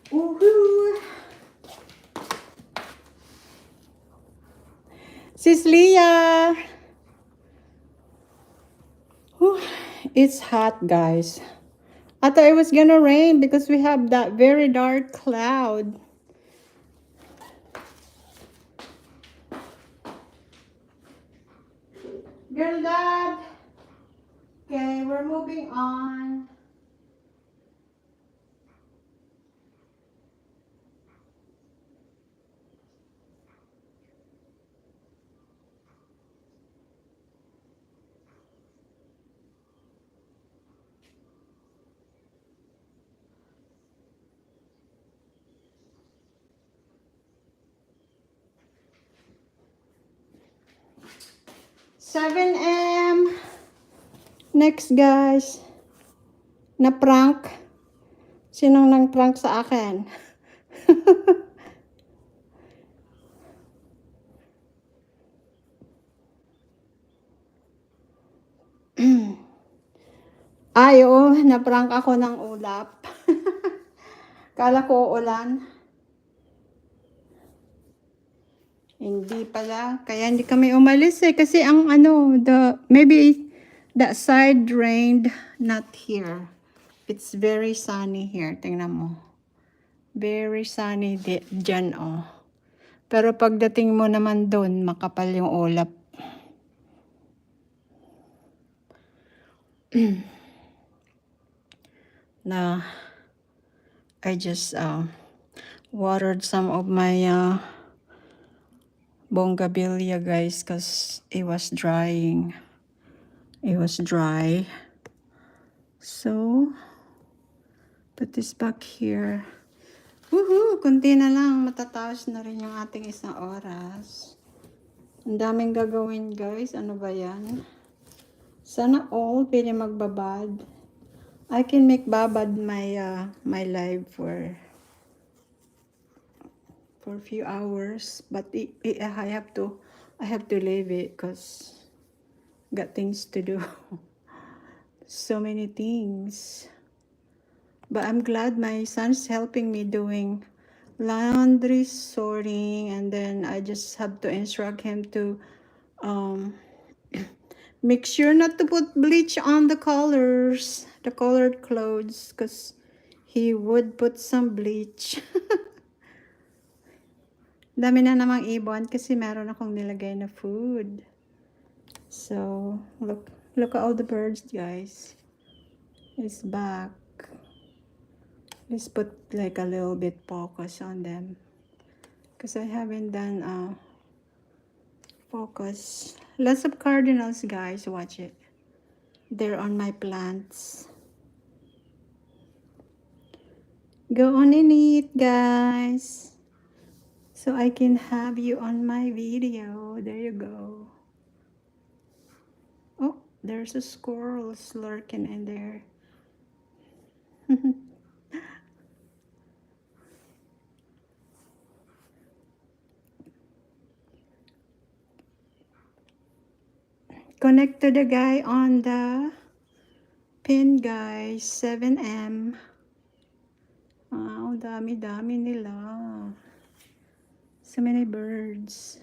Woohoo! Sis Leah! Whew, it's hot, guys. I thought it was gonna rain because we have that very dark cloud. Girl Dad! Okay, we're moving on. $7M. Next, guys. Na-prank. Sinong nang-prank sa akin? Ay, oo. Na-prank ako ng ulap. Kala ko ulan. Hindi pala. Kaya hindi kami umalis eh. Kasi ang maybe that side rained, not here. It's very sunny here. Tingnan mo. Very sunny dyan, oh. Pero pagdating mo naman doon, makapal yung ulap. Na, I just watered some of my bongabilia, guys, because it was drying. It was dry. So, put this back here. Woohoo! Kunti na lang. Matatapos na rin yung ating isang oras. Ang daming gagawin, guys. Ano ba yan? Sana all pwede magbabad. I can make babad my live for a few hours, but I have to leave it because got things to do. So many things. But I'm glad my son's helping me doing laundry sorting, and then I just have to instruct him to make sure not to put bleach on the colors, the colored clothes, because he would put some bleach. Dami na namang ibon kasi meron akong nilagay na food. So, look at all the birds, guys. It's back. Let's put like a little bit focus on them. Because I haven't done focus. Lots of cardinals, guys. Watch it. They're on my plants. Go on and eat, guys. So I can have you on my video. There you go. Oh, there's a squirrel lurking in there. Connect to the guy on the pin, guys. 7M. Wow, dami-dami nila. So many birds.